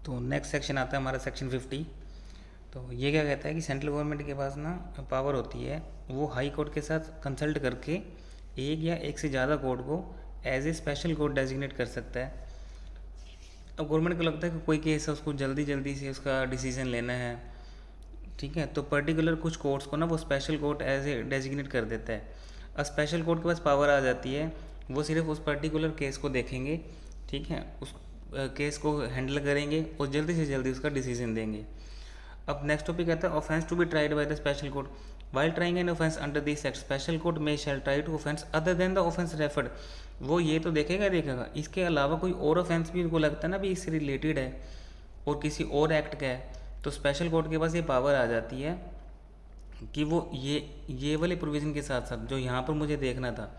तो next section आता है हमारा सेक्शन 50। तो ये क्या कहता है कि सेंट्रल गवर्नमेंट के पास ना पावर होती है, वो हाई कोर्ट के साथ कंसल्ट करके एक या एक से ज़्यादा कोर्ट को as a special court designate कर सकता है। अब गवर्नमेंट को लगता है कि कोई केस है, उसको जल्दी जल्दी से उसका डिसीजन लेना है, ठीक है, तो पर्टिकुलर कुछ कोर्ट्स को ना वो special court as a designate कर देता है। अब स्पेशल कोर्ट के पास पावर आ जाती है, वो सिर्फ उस पर्टिकुलर केस को देखेंगे, ठीक है, उस केस को हैंडल करेंगे और जल्दी से जल्दी उसका डिसीजन देंगे। अब नेक्स्ट टॉपिक आता है offence to be tried by the special court. While trying an offence under this act special court में shall try to offence other than the offence referred. वो ये तो देखेगा इसके अलावा कोई और ऑफेंस भी उनको लगता है ना भी इससे रिलेटेड है और किसी और एक्ट का है, तो स्पेशल कोर्ट के पास ये पावर आ जाती है कि वो ये वाले प्रोविज़न के साथ साथ जो यहाँ पर मुझे देखना था,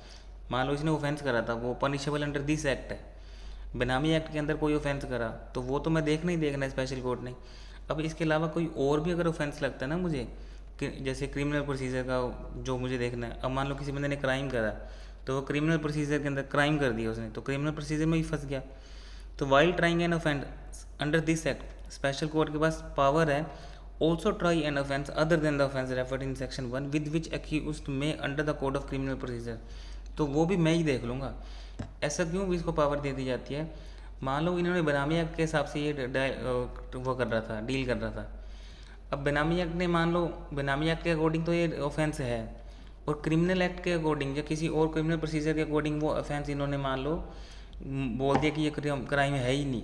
मान लो इसने ऑफेंस करा था, वो पनिशेबल अंडर दिस एक्ट है, बेनामी एक्ट के अंदर कोई ऑफेंस करा तो वो तो मैं देखना ही देखना है स्पेशल कोर्ट ने। अब इसके अलावा कोई और भी अगर ऑफेंस लगता है ना मुझे, जैसे क्रिमिनल प्रोसीजर का जो मुझे देखना है, अब मान लो किसी बंदे ने क्राइम करा तो वो क्रिमिनल प्रोसीजर के अंदर क्राइम कर दिया उसने, तो क्रिमिनल प्रोसीजर में ही फंस गया। तो while trying an offence under this act special court के पास पावर है also try an offence other than the offence referred in section 1 with which accused में under the code of criminal procedure. तो वो भी मैं ही देख लूँगा। ऐसा क्यों भी इसको पावर दे दी जाती है? मान लो इन्होंने बेनामी एक्ट के हिसाब से ये वो कर रहा था, डील कर रहा था। अब बेनामी एक्ट ने मान लो बेनामी एक्ट के अकॉर्डिंग तो ये ऑफेंस है, और क्रिमिनल एक्ट के अकॉर्डिंग या किसी और क्रिमिनल प्रोसीजर के अकॉर्डिंग वो ऑफेंस इन्होंने मान लो बोल दिया कि ये क्राइम है ही नहीं,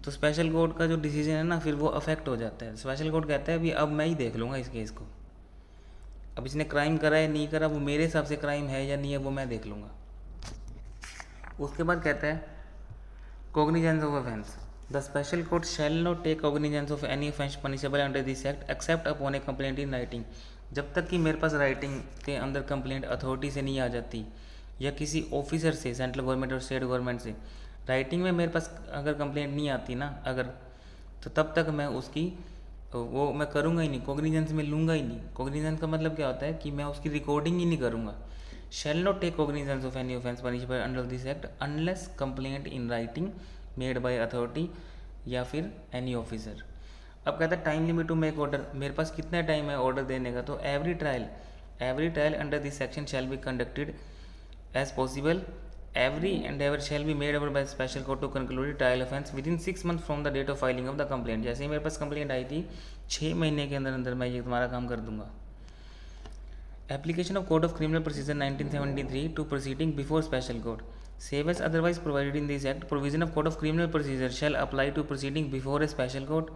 तो स्पेशल कोर्ट का जो डिसीजन है ना फिर वो अफेक्ट हो जाता है। स्पेशल कोर्ट कहता है अभी अब मैं ही देख लूँगा इस केस को, अब इसने क्राइम करा है नहीं करा वो मेरे हिसाब से क्राइम है या नहीं है वो मैं देख लूँगा। उसके बाद कहता है cognizance of offence. The special court shall not take cognizance of any offence punishable under this act except upon a complaint in writing. जब तक कि मेरे पास राइटिंग के अंदर कंप्लेंट अथॉरिटी से नहीं आ जाती या किसी ऑफिसर से, सेंट्रल गवर्नमेंट और स्टेट गवर्नमेंट से राइटिंग में मेरे पास अगर कंप्लेंट नहीं आती ना अगर, तो तब तक मैं उसकी वो मैं करूँगा ही नहीं, कोग्निजेंस में लूँगा ही नहीं। कोग्निजेंस का मतलब क्या होता है कि मैं उसकी रिकॉर्डिंग ही नहीं करूँगा। shall not take cognizance of any offence punishable under this act unless complaint in writing made by authority या फिर any officer। अब कहता है time limit to make order, मेरे पास कितना टाइम है ऑर्डर देने का? तो every trial under this section shall be conducted as possible every endeavour shall be made over by special court to conclude trial offence within 6 months from the date of filing of the complaint. जैसे ही मेरे पास complaint आई थी 6 महीने के अंदर अंदर मैं ये तुम्हारा काम कर दूंगा। Application of Code of Criminal Procedure 1973 to proceeding before special court. Save as otherwise provided in this act, provision of Code of Criminal Procedure shall apply to proceeding before a special court,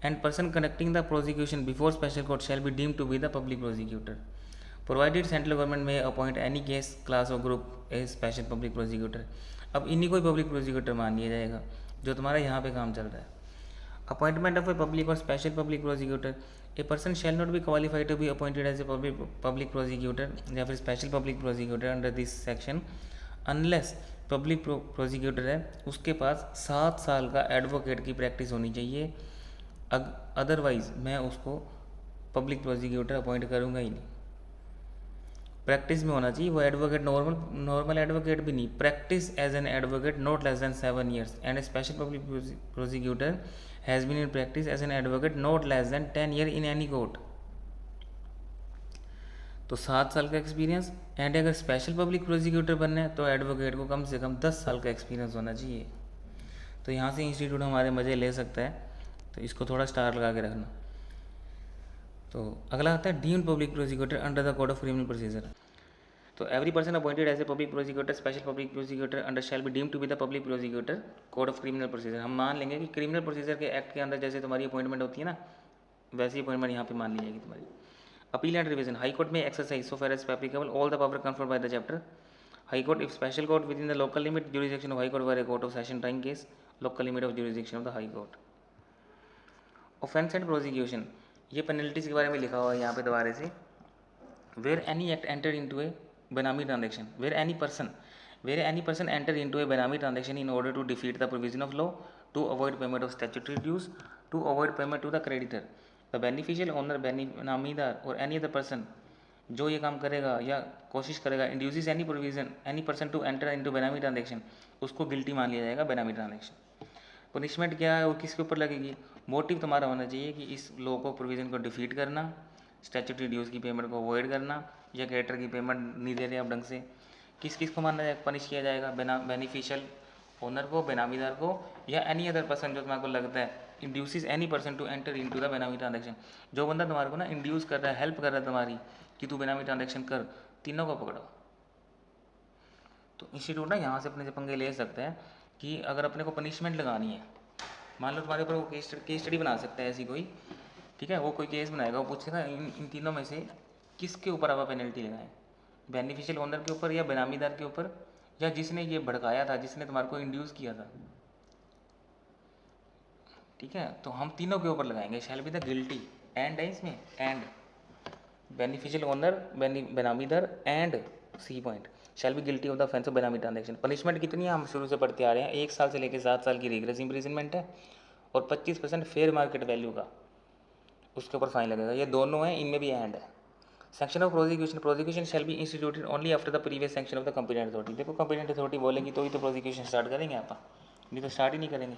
and person conducting the prosecution before special court shall be deemed to be the public prosecutor. Provided central government may appoint any case, class or group a special public prosecutor. अब इन्हीं को ही public prosecutor मान लिया जाएगा जो तुम्हारा यहाँ पे काम चल रहा है। Appointment of a public or special public prosecutor. A person shall not be qualified to be appointed as a public prosecutor या फिर special public prosecutor under this section unless public prosecutor है उसके पास 7 साल का एडवोकेट की practice होनी चाहिए। Otherwise मैं उसको पब्लिक प्रोसिक्यूटर अपॉइंट करूँगा ही नहीं। प्रैक्टिस में होना चाहिए वो एडवोकेट, नॉर्मल एडवोकेट भी नहीं, practice as an advocate not less than 7 years and special public prosecutor has been in practice as an advocate not less than 10 years in any court. तो 7 साल का एक्सपीरियंस, एंड अगर special public prosecutor बनना है तो advocate को कम से कम 10 साल का एक्सपीरियंस होना चाहिए। तो यहाँ से इंस्टीट्यूट हमारे मज़े ले सकता है, तो इसको थोड़ा स्टार लगा के रखना। तो अगला आता है deemed public prosecutor under the code of criminal procedure. तो every person appointed as a public prosecutor, special public prosecutor under shall be deemed to be the public prosecutor code of criminal procedure. हम मान लेंगे कि criminal procedure के act के अंदर जैसे तुम्हारी अपॉइंटमेंट होती है ना, वैसी अपॉइंटमेंट यहाँ पे मान ली जाएगी तुम्हारी। Appeal and revision, high court में exercise so far as applicable all the power conferred by the chapter. High court if special court with in the local limit jurisdiction of high court were a court of session trying case, local limit of jurisdiction of the high court। Offence and prosecution, ये penalties के बारे में लिखा हुआ है यहाँ पे दोबारा से। Where any act enter into a benami transaction, where any person enter into a benami transaction in order to defeat the provision of law, to avoid payment of statutory dues, to avoid payment to the creditor, the beneficial owner, benamidar or any other person जो ये काम करेगा या कोशिश करेगा induces any person to enter into benami transaction, उसको guilty मान लिया जाएगा बेनामी ट्रांजेक्शन। पनिशमेंट क्या है वो किसके ऊपर लगेगी? मोटिव तुम्हारा होना चाहिए कि इस लॉ को प्रोविज़न को डिफीट करना, स्टैट्यूटरी ड्यूज़ की पेमेंट को अवॉइड करना, या क्रेडिटर की पेमेंट नहीं दे रहे आप ढंग से। किस किस को माना जाएगा, पनिश किया जाएगा? बेनिफिशियल ओनर को, बेनामीदार को, या एनी अदर पर्सन जो तुम्हारे को लगता है induces any person to enter into the benami transaction. जो बंदा तुम्हारे को ना इंड्यूस कर रहा है, हेल्प कर रहा है तुम्हारी कि तू बेनामी ट्रांजेक्शन कर, तीनों को पकड़ो। तो इंस्टीट्यूट ना यहाँ से अपने से पंगे ले सकते हैं कि अगर अपने को पनिशमेंट लगानी है, मान लो तुम्हारे ऊपर वो केस स्टडी बना सकता है ऐसी कोई, ठीक है, वो कोई केस बनाएगा, वो पूछेगा इन तीनों में से किसके ऊपर आप पेनल्टी लगाएं, बेनिफिशियल ओनर के ऊपर या बेनामीदार के ऊपर, या जिसने ये भड़काया था, जिसने तुम्हारे को इंड्यूस किया था। ठीक है, तो हम तीनों के ऊपर लगाएंगे, shall be the guilty, and है इसमें, and beneficial owner, benamidar and C point shall be guilty of the offence of benami transaction. Punishment कितनी है हम शुरू से पढ़ते आ रहे हैं, 1 साल से लेकर 7 साल की रिग्रेस इम्प्रिजनमेंट है, और 25% फेयर मार्केट वैल्यू का उसके ऊपर फाइन लगेगा। ये दोनों हैं, इनमें भी एंड है। Section of prosecution, prosecution shall be instituted only after the previous section of the competent authority. देखो कंपिटेंट अथॉरिटी बोलेगी तो ही तो प्रोसिक्यूशन स्टार्ट करेंगे आप, नहीं तो स्टार्ट ही नहीं करेंगे।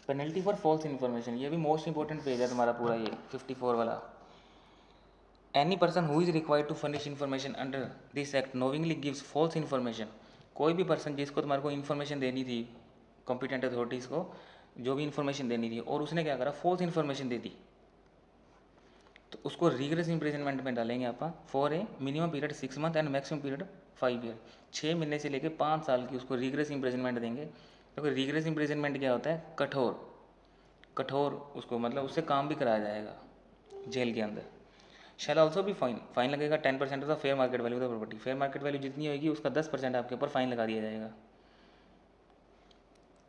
पेनल्टी फॉर फॉल्स इन्फॉर्मेशन, ये भी मोस्ट इंपॉर्टेंट पेज है तुम्हारा पूरा, ये 54 वाला। Any person who is required to furnish information under this act knowingly gives false information. कोई भी पर्सन जिसको तुम्हारे को इन्फॉर्मेशन देनी थी, कॉम्पिटेंट अथॉरिटीज़ को जो भी इन्फॉर्मेशन देनी थी, और उसने क्या करा, फॉल्स इन्फॉर्मेशन दे दी, तो उसको रिग्रेस इम्प्रिजनमेंट में डालेंगे आप for a minimum period 6 month and maximum period 5 year. 6 महीने से लेकर 5 साल की उसको रिग्रेस इम्प्रिजनमेंट देंगे। क्योंकि रिग्रेस इम्प्रिजनमेंट क्या होता है, कठोर उसको, मतलब उससे काम भी कराया जाएगा जेल के अंदर। शैल ऑल्सो भी फाइन लगेगा 10% of the fair market value of the property. Fair market value जितनी होगी उसका 10% आपके ऊपर फाइन लगा दिया जाएगा।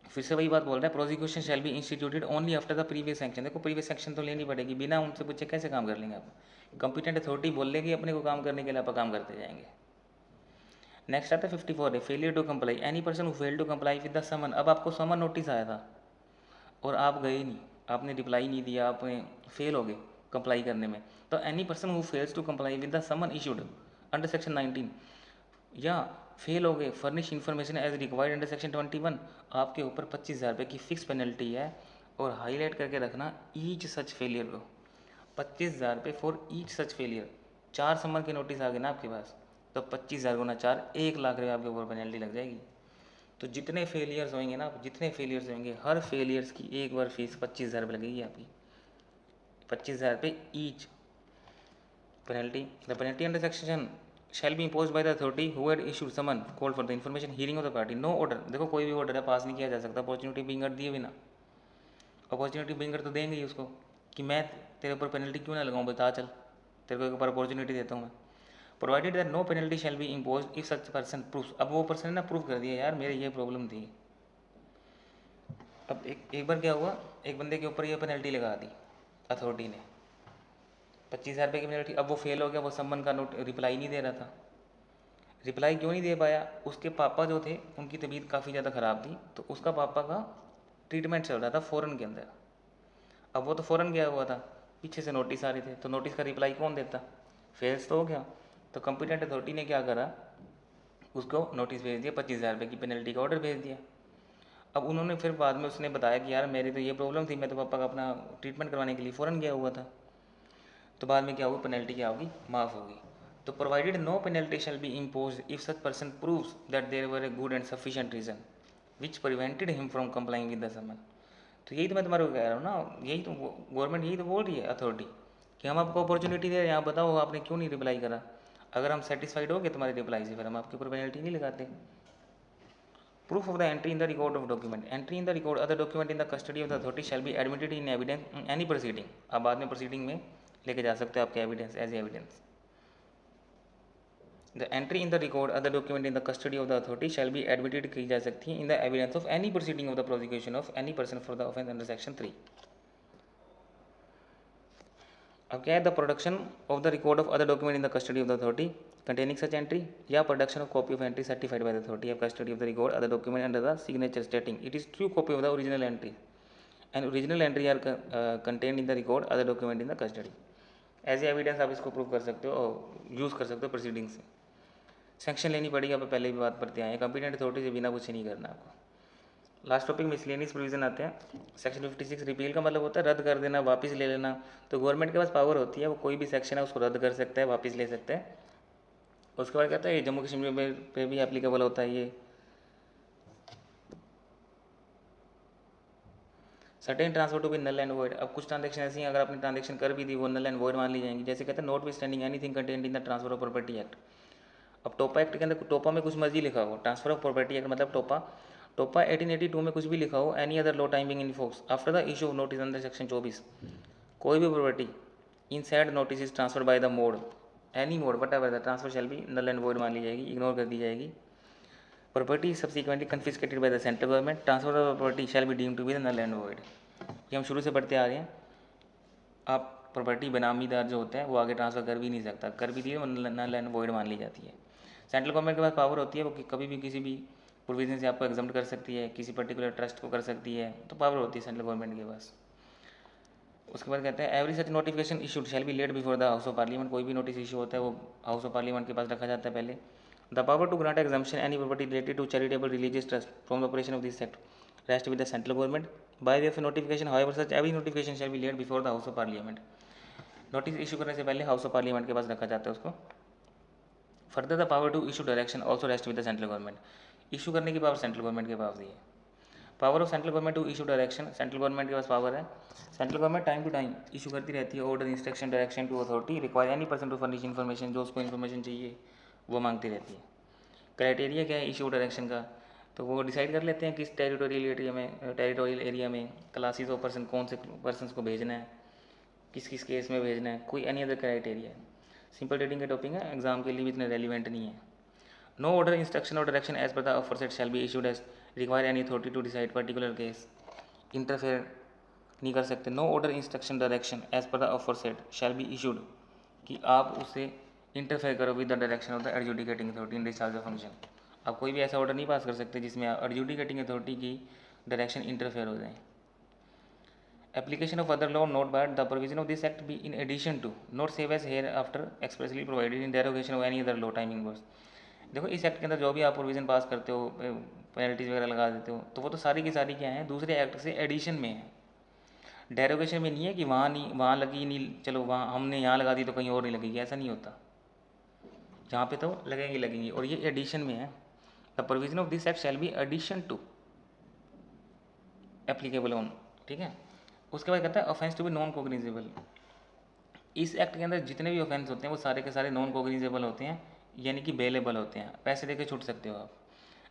फिर से वही बात बोल रहा है, prosecution shall be instituted only after the previous section. देखो प्रीवियस सेक्शन तो लेनी पड़ेगी, बिना उनसे पूछे कैसे काम कर लेंगे आप। कंपिटेंट अथॉरिटी बोल लेगी अपने को काम करने के लिए, आप काम करते जाएंगे। नेक्स्ट आता है 54 है, failure to comply. Any person who fail to comply with the summon. अब आपको समन नोटिस आया था और आप गए नहीं, आपने रिप्लाई नहीं दिया, आपने फेल हो गए कंप्लाई करने में, तो any person who fails to comply with the summon issued under section 19 या फेल हो गए furnish information as required under section 21, आपके ऊपर 25,000 रुपये की फिक्स पेनल्टी है। और हाईलाइट करके रखना ईच सच फेलियर को, 25,000 रुपये फॉर ईच सच फेलियर। 4 समन के नोटिस आ गए ना आपके पास, तो 25,000 गुना 4, 1,00,000 रुपये आपके ऊपर पेनल्टी लग जाएगी। तो जितने फेलियर्स होंगे ना, जितने फेलियर्स होंगे, हर फेलियर्स की एक बार फीस 25,000 रुपये लगेगी आपकी, 25,000 रुपये each penalty. The penalty under section shall be imposed by the authority who had issued summon called for the information hearing of the party। no order, देखो कोई भी ऑर्डर है पास नहीं किया जा सकता अपॉर्चुनिटी बिंगर दिए बिना। अपॉर्चुनिटी बिंगर तो देंगे ही उसको कि मैं तेरे ऊपर पेनल्टी क्यों ना लगाऊं, बता चल, तेरे को एक बार अपॉर्चुनिटी देता हूँ मैं। Provided that no penalty shall be impose if such person proof. अब वो पर्सन ने ना प्रूफ कर दिया, यार मेरे ये प्रॉब्लम थी। अब एक बार क्या हुआ, एक बंदे के ऊपर ये पेनल्टी लगा दी अथॉरिटी ने, 25,000 रुपये की पेनल्टी। अब वो फेल हो गया, वो सम्मन का नोट रिप्लाई नहीं दे रहा था। रिप्लाई क्यों नहीं दे पाया, उसके पापा जो थे उनकी तबीयत काफ़ी ज़्यादा ख़राब थी, तो उसका पापा का ट्रीटमेंट चल रहा था फ़ॉरेन के अंदर। अब वो तो फ़ॉरेन गया हुआ था, पीछे से नोटिस आ रहे थे, तो नोटिस का रिप्लाई कौन देता, फेल्स तो हो गया। तो कंपिटेंट अथॉरिटी ने क्या करा, उसको नोटिस भेज दिया, 25,000 रुपये की पेनल्टी का ऑर्डर भेज दिया। अब उन्होंने फिर बाद में उसने बताया कि यार मेरी तो ये प्रॉब्लम थी, मैं तो पापा का अपना ट्रीटमेंट करवाने के लिए फ़ॉरेन गया हुआ था। तो बाद में क्या होगी, पेनल्टी क्या होगी, माफ़ होगी। तो provided no penalty shall be impose if such person proves that there were a good and sufficient reason which prevented him from complying with the summon. तो यही तो मैं तुम्हारे को कह रहा हूँ ना, यही तो गवर्नमेंट यही तो बोल रही है अथॉरिटी कि हम आपको अपॉर्चुनिटी दे रहे हैं, आप बताओ आपने क्यों नहीं रिप्लाई करा। अगर हम सेटिस्फाइड हो गए तुम्हारे रिप्लाई से, फिर हम आपके ऊपर पेनल्टी नहीं लगाते। Proof of the entry in the record of document. Entry in the record other document in the custody of the authority shall be admitted in evidence any proceeding. आप बाद में प्रोसीडिंग में लेके जा सकते हो आपके evidence, as evidence. The entry in the record other document in the custody of the authority shall be admitted की जा सकती है in the evidence of any proceeding of the prosecution of any person for the offence under section 3। अब क्या है, the production of the record of other document in the custody of the authority containing such entry या production of copy of entry certified by the authority of custody of the record other document under the signature stating it is true copy of the original entry and original entry are contained in the record other document in the custody. As evidence आप इसको prove कर सकते हो और use कर सकते हो proceeding से। सेक्शन लेनी पड़ेगी, आप पहले भी बात करते आए हैं, कंपिटेंट अथॉरिटी से बिना कुछ नहीं करना आपको। लास्ट टॉपिक मिसलेनियस प्रोविजन आते हैं। सेक्शन 56 रिपील का मतलब होता है रद्द कर देना, वापस ले लेना। तो गवर्नमेंट के पास पावर होती है, वो कोई भी सेक्शन है उसको रद्द कर सकता है, वापस ले सकता है। उसके बाद कहता है ये जम्मू कश्मीर पे भी एप्लीकेबल होता है ये। Certain transfer to be null and void. अब कुछ ट्रांजेक्शन ऐसी हैं अगर आपने ट्रांजेक्शन कर भी दी वो नल एंड वॉइड मान ली जाएंगी। जैसे कहते हैं not with standing anything content in the transfer of property act. अब टोपा एक्ट के अंदर टोपा में कुछ मर्जी लिखा हो, ट्रांसफर ऑफ प्रॉपर्टी एक्ट मतलब टोपा 1882 में कुछ भी लिखा हो, any other law timing in force after the issue of notice under section 24, कोई भी property in said notice is transfer by the mode, any mode whatever the transfer shall be null and void मान ली जाएगी, ignore कर दी जाएगी। Property subsequently confiscated by the central government, transfer of property shall be deemed to be the null and void. ये हम शुरू से पढ़ते आ रहे हैं। आप प्रॉपर्टी बेनामीदार जो होता है वो आगे ट्रांसफ़र कर भी नहीं सकता, कर भी दिए वो नल एंड वॉइड मान ली जाती है। सेंट्रल गवर्नमेंट के पास पावर होती है वो कि कभी भी किसी भी प्रोविजन से आपको एग्जाम्प्ट कर सकती है, किसी पर्टिकुलर ट्रस्ट को कर सकती है, तो पावर होती है सेंट्रल गवर्नमेंट के पास। उसके बाद कहते हैं every such notification issued shell be laid before the house of parliament. कोई भी नोटिस इशू होता है वो हाउस ऑफ पार्लियामेंट के पास रखा जाता है पहले। The power to grant exemption any property related to charitable religious trust from the operation of this act rest with the central government by way of notification. However such every notification shall be laid before the house of parliament. Notice issue करने से पहले house of parliament के पास रखा जाता है उसको। Further the power to issue direction also rest with the central government. Issue करने की पावर सेंट्रल गवर्नमेंट के पास ही है। Power of central government to issue direction, central government के पास पावर है। Central government time to time issue करती रहती है order, instruction, direction to authority require any person to furnish information. जो उसको इन्फॉर्मेशन चाहिए वो मांगती रहती है। क्राइटेरिया क्या है इशू डायरेक्शन का, तो वो डिसाइड कर लेते हैं किस टेरिटोरियल एरिया में क्लासेस ऑफ पर्सन, कौन से पर्सन को भेजना है, किस किस केस में भेजना है, कोई एनी अदर क्राइटेरिया है। सिंपल रीडिंग का टॉपिक है, एग्जाम के लिए भी इतने रेलिवेंट नहीं है। No order, instruction or direction as per the aforesaid shall be issued as require any authority to decide particular case. Interfere नहीं कर सकते। No order, instruction, direction as per the aforesaid shall be issued, कि आप उससे interfere करो with the direction of the adjudicating authority in discharge of function. आप कोई भी ऐसा ऑर्डर नहीं पास कर सकते जिसमें एडजुडिकेटिंग अथॉरिटी की डायरेक्शन इंटरफेयर हो जाए। Application of other law not barred, the provision of this act be in addition to, not save as hereafter expressly provided in derogation of any other law timing was। देखो इस act के अंदर जो भी आप provision पास करते हो, penalties वगैरह लगा देते हो, तो वो तो सारी की सारी क्या है दूसरे एक्ट से एडिशन में है। डेरोगेशन में नहीं है कि वहाँ नहीं, वहाँ लगी नहीं, चलो वहाँ हमने यहाँ लगा दी तो कहीं और नहीं लगेगी, ऐसा नहीं होता। जहाँ पे तो लगेंगी लगेंगी, और ये एडिशन में है। The provision of this act shall be addition to applicable on, ठीक है। उसके बाद कहता है offence to be non cognizable. इस एक्ट के अंदर जितने भी ऑफेंस होते हैं वो सारे के सारे नॉन कोग्निजेबल होते हैं, यानी कि बेलेबल होते हैं, पैसे देके छूट सकते हो आप।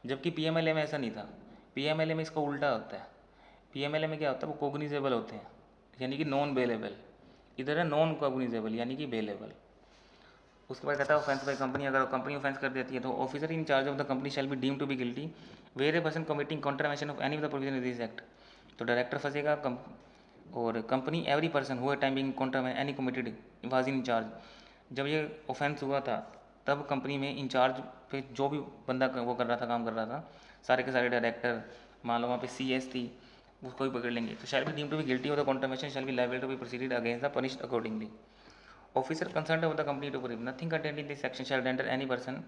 जबकि पीएमएलए में ऐसा नहीं था। पीएमएलए में इसका उल्टा होता है। पीएमएलए में क्या होता है, वो कोग्निजेबल होते हैं यानी कि नॉन बेलेबल, इधर है नॉन कोग्निजेबल यानी कि बेलेबल। उसके बाद कहता है ऑफेंस बाय कंपनी, अगर कंपनी ऑफेंस कर देती है तो officer in charge of the company shall be deem to be guilty where a person committing contravention of any of the provision of this act. तो डायरेक्टर फंसेगा और company every person हुआ time being contra any committed was in charge. जब ये offence हुआ था तब company में इंचार्ज पे जो भी बंदा वो कर रहा था, काम कर रहा था, सारे के सारे डायरेक्टर, मान लो वहाँ पे CS थी, उसको भी पकड़ लेंगे। तो shall be deem to be guilty of the contravention shall be liable to be proceeded against the punished accordingly. Officer concerned of the company to prove nothing contained in this section shall render any person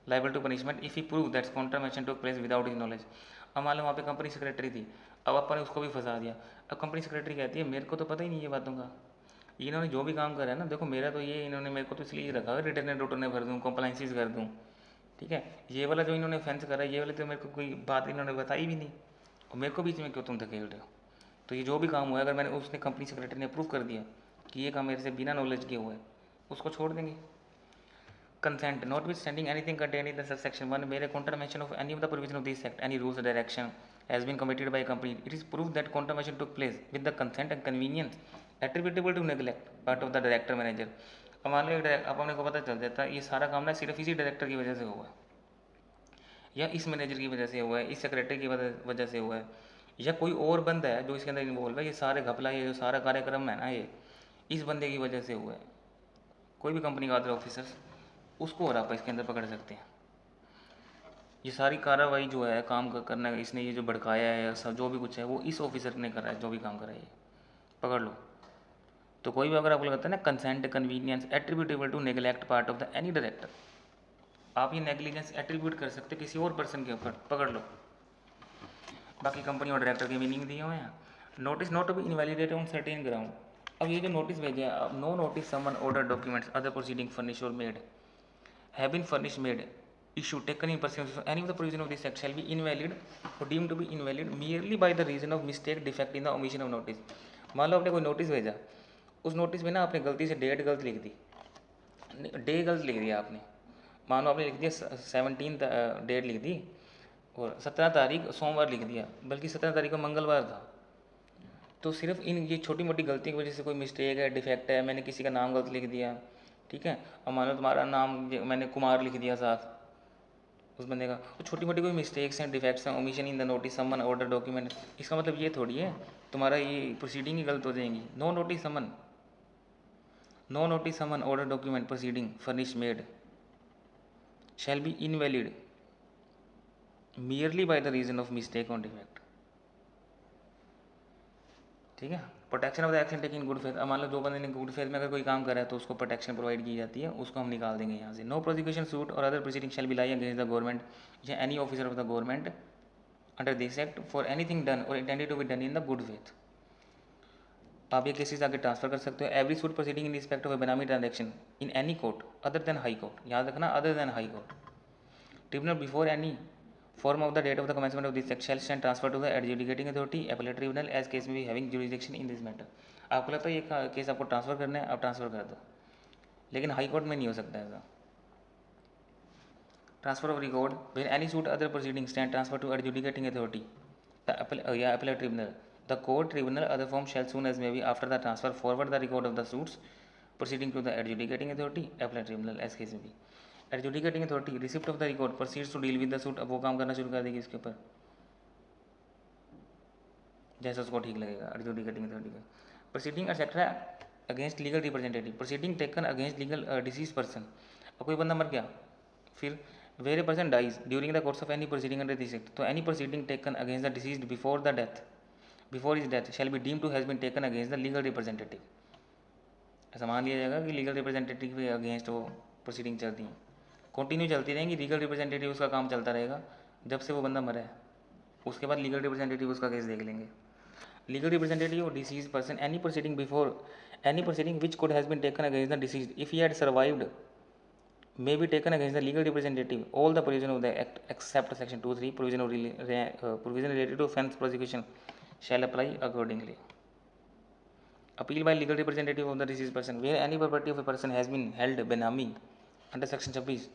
liable to punishment if he prove that contravention took place without his knowledge। अब मान लो वहाँ पे company secretary थी, अब अपन ने उसको भी फंसा दिया। अब कंपनी सेक्रेटरी कहती है मेरे को तो पता ही नहीं ये बातों का, इन्होंने जो भी काम करा है ना, देखो मेरा तो ये इन्होंने मेरे को तो इसलिए रखा है रिटर्न उटर्न भर दूँ, कंप्लाइंसिस कर दूँ, ठीक है। ये वाला जो इन्होंने ऑफेंस करा है ये वाले तो मेरे को कोई बात इन्होंने बताई भी नहीं, और मेरे को बीच में क्यों तुम धकेल रहे हो। तो ये जो भी काम हुआ है अगर मैंने उसने कंपनी सेक्रेटरी ने अप्रूव कर दिया कि ये काम मेरे से बिना नॉलेज के हुआ है, उसको छोड़ देंगे। Consent notwithstanding anything contain in the section 1 मेरे contravention of any of the provision of this act any rules direction has been committed by company it is prove that contravention took place with the consent and convenience attributable to neglect part of the director manager. अब मान लो अब अपने को पता चल जाता है ये सारा काम ना सिर्फ इसी डायरेक्टर की वजह से हुआ है, या इस मैनेजर की वजह से हुआ है, इस सेक्रेटरी की वजह से हुआ है, या कोई और बंदा है जो इसके अंदर इन्वॉल्व है, ये सारे घपला, ये जो सारा कार्यक्रम है ना, ये इस बंदे की वजह से हुआ है। कोई भी कंपनी का अदर ऑफिसर्स उसको और आप इसके अंदर पकड़ सकते हैं। ये सारी कार्रवाई जो है काम करना, इसने ये जो भड़काया है सब जो भी कुछ है वो इस ऑफिसर ने करा है, जो भी काम करा है ये पकड़ लो। तो कोई भी अगर आपको लगता है ना consent convenience attributable to neglect part of the any director, आप ये नेग्लिजेंस एट्रीब्यूट कर सकते किसी और पर्सन के ऊपर, पकड़ लो। बाकी कंपनी और डायरेक्टर के मीनिंग दिए हुए हैं। Notice not to be invalidated on certain ground. अब ये जो नोटिस भेजे हैं, अब no notice summon order documents other proceeding furnish और made have been furnished made issue taken in pursuance of any of the provision of this act shall be invalid or deemed to be invalid merely by the reason of mistake defect in the omission of notice। मान लो आपने कोई notice भेजा, उस notice में ना आपने गलती से डेट गलत लिख दी, डे गलत लिख दिया आपने। मान लो आपने लिख दिया 17 डेट लिख दी और 17 तारीख सोमवार लिख दिया, बल्कि 17 तारीख को मंगलवार था। तो सिर्फ इन ये छोटी मोटी गलती की वजह से कोई मिस्टेक है, डिफेक्ट है, मैंने किसी का नाम गलत लिख दिया, ठीक है, और मान लो तुम्हारा नाम मैंने कुमार लिख दिया साथ उस बंदे का, तो छोटी मोटी कोई मिस्टेक्स हैं, डिफेक्ट्स हैं, omission in the notice summon order document, इसका मतलब ये थोड़ी है तुम्हारा ये प्रोसीडिंग ही गलत हो जाएंगी। No notice summon, no notice summon order document proceeding furnish made shall be invalid merely by the reason of mistake or defect। ठीक है, protection of the action taking good faith. अब मान लो जो बंदे ने गुड फेथ में अगर कोई काम करा है तो उसको प्रोटेक्शन प्रोवाइड की जाती है, उसको हम निकाल देंगे यहाँ से। No prosecution suit or other proceeding shall be lie against the government या any officer of the government under this act for anything done or intended to be done in the good faith. आप ये cases आगे transfer कर सकते हो। Every suit proceeding in respect of a benami transaction in any court other than high court, याद रखना other than high court, tribunal before any form of the date of the commencement of this act shall stand transfer to the adjudicating authority appellate tribunal as case may be having jurisdiction in this matter। आपको लगता है ये case आपको transfer करना है, आप transfer कर दो, लेकिन हाई कोर्ट में नहीं हो सकता ऐसा। Transfer of record when any suit other proceeding stand transfer to adjudicating authority या appellate tribunal, the court tribunal other form shall soon as may be after the transfer forward the record of the suits proceeding to the adjudicating authority appellate tribunal as case may be। Adjudicating authority receipt of the record proceeds to deal with the suit. अब वो काम करना शुरू कर देगी इसके ऊपर जैसा उसको ठीक लगेगा। एडजुडिकेटिंग अथॉरिटी का proceeding etcetera against legal representative, proceeding taken against legal deceased person. अब कोई बंदा मर गया, फिर where a person dies during the course of any proceeding under this act, तो any proceeding taken against the deceased before the death before his death shall be deem to has been taken against the legal representative. ऐसा मान लिया जाएगा कि legal representative के against वो proceeding चलती हैं, कंटिन्यू चलती रहेंगी। लीगल रिप्रेजेंटेटिव उसका काम चलता रहेगा जब से वो बंदा मरा है, उसके बाद लीगल रिप्रेजेंटेटिव उसका केस देख लेंगे। लीगल रिप्रेजेंटेटिव और deceased person any proceeding before any proceeding which could has been taken against the deceased if he had survived may be taken against the legal representative all the provision of the act except section 2(3) provision related to offence prosecution shall apply accordingly। appeal by legal representative of the deceased person where any property of a person has been held benami under section 26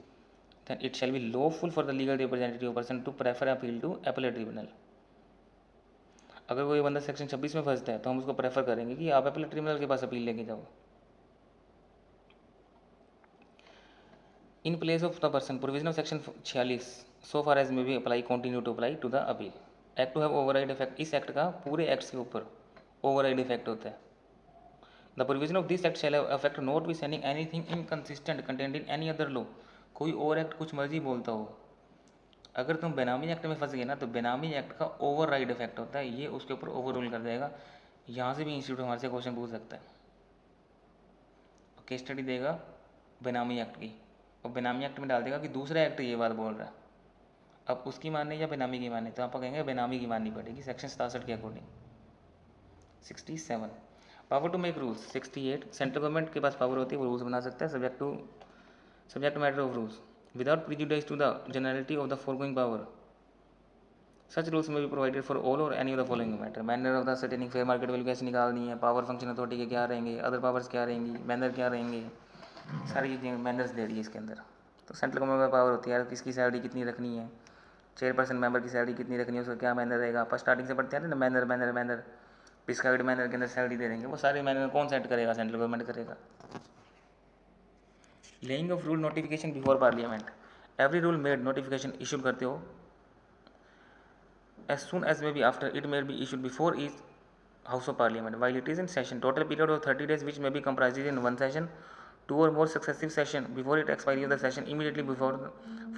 then it shall be lawful for the legal representative of person to prefer appeal to appellate tribunal। अगर कोई बंदा section 26 में फंसता है तो हम उसको prefer करेंगे कि आप appellate tribunal के पास अपील लेके जाओ। In place of the person provision of section 46 so far as may be apply continue to apply to the appeal act to have override effect। इस एक्ट का पूरे एक्ट्स के ऊपर ओवरराइड इफेक्ट होता है। The provision of this act shall have effect notwithstanding anything inconsistent contained in any other law। कोई और act कुछ मर्जी बोलता हो, अगर तुम बेनामी एक्ट में फंस गए ना तो बेनामी एक्ट का ओवरराइड इफेक्ट होता है, ये उसके ऊपर ओवर रूल कर देगा। यहाँ से भी इंस्टीट्यूट हमारे से क्वेश्चन पूछ सकता है, केस स्टडी देगा बेनामी एक्ट की और बेनामी एक्ट में डाल देगा कि दूसरा एक्ट ये बात बोल रहा है, अब उसकी मानने या बेनामी की मानने, तो आप कहेंगे बेनामी की माननी पड़ेगी सेक्शन 67 के according. 67 power to make rules. 68 central government के पास पावर होती है, वो रूल्स बना सकता है subject matter of rules without prejudice to the generality of the foregoing power. Such rules में भी provided for all or any of the following matter. Manner of the ascertaining fair market value कैसे निकालनी है, power function authority के क्या रहेंगे, other powers क्या रहेंगी, मैनर क्या रहेंगे, सारी चीज़ें मैनर्स दे रही है इसके अंदर। तो सेंट्रल गवर्नमेंट का पावर होती है यार किसकी सैलरी कितनी रखनी है, चेयरपर्सन मेंबर की सैलरी कितनी रखनी है, उसका क्या मैनर रहेगा। आप स्टार्टिंग से पढ़ते हैं ना manner manner manner, prescribed manner के अंदर सैलरी दे देंगे, वो सारे मैनर कौन सेट करेगा, सेंट्रल गवर्नमेंट करेगा। Laying of rule notification before parliament. Every rule made notification issued करते हो as soon as may be after it may be issued before each house of parliament while it is in session। total period of 30 days which may be comprised in one session, two or more successive session before it expiry of the session immediately before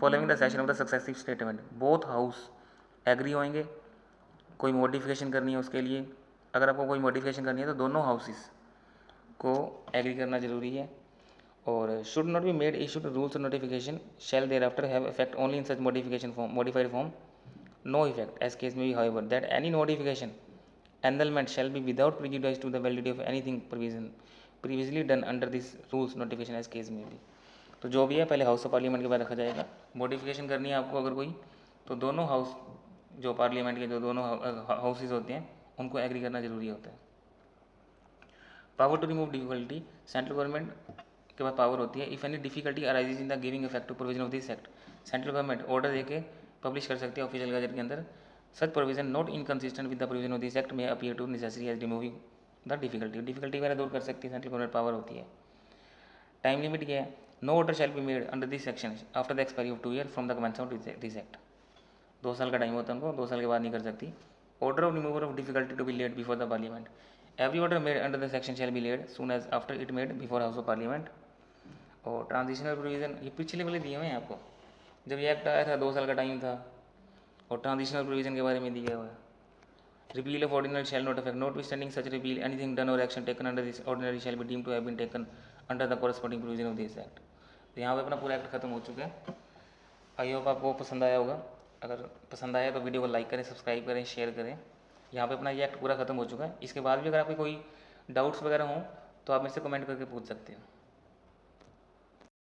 following the session of the successive statement। both house agree होंगे, कोई modification करनी है उसके लिए, अगर आपको कोई modification करनी है तो दोनों हाउसेस को एग्री करना जरूरी है। और should not be made issued rules or notification shall thereafter have effect only in such modification form modified form no effect as case में भी however that any notification annulment shall be without prejudice to the validity of anything provision previously done under this rules notification as case में भी। तो जो भी है पहले house of parliament के बाद रखा जाएगा। मॉडिफिकेशन करनी है आपको अगर कोई, तो दोनों हाउस जो पार्लियामेंट के जो दोनों हाउसेज होते हैं उनको एग्री करना जरूरी होता है। Power to remove difficulty, central government के पास पावर होती है। If any difficulty arises in the giving effective provision of this act, central government order देके पब्लिश कर सकती है ऑफिशियल गजट के अंदर। Such provision not inconsistent with the provision of this act में appear to necessary as removing the difficulty, difficulty वगैरह दूर कर सकती है, सेंट्रल गवर्नमेंट पावर होती है। टाइम लिमिट क्या है? No order shall be made under this section after the expiry of 2 year from the commencement of this act. 2 साल का टाइम होता है उनको, 2 साल के बाद नहीं कर सकती। Order of removal of difficulty to be laid before the parliament, every order made under the section shall be laid soon as after it made before house of parliament. और ट्रांजिशनल प्रोविजन ये पिछले वाले दिए हुए हैं आपको, जब ये एक्ट आया था 2 साल का टाइम था, और ट्रांजिशनल प्रोविजन के बारे में दिया हुआ है। Repeal of ordinary shall not affect, notwithstanding such repeal anything done or action taken under this ordinary shall be deem to have been taken under the corresponding provision of this act. तो यहाँ पे अपना पूरा act खत्म हो चुका है। I hope आपको पसंद आया होगा। अगर पसंद आया तो वीडियो को लाइक करें, सब्सक्राइब करें, शेयर करें। यहाँ पे अपना ये एक्ट पूरा खत्म हो चुका है। इसके बाद भी अगर आपके कोई डाउट्स वगैरह हों तो आप मेरे से कमेंट करके पूछ सकते हो।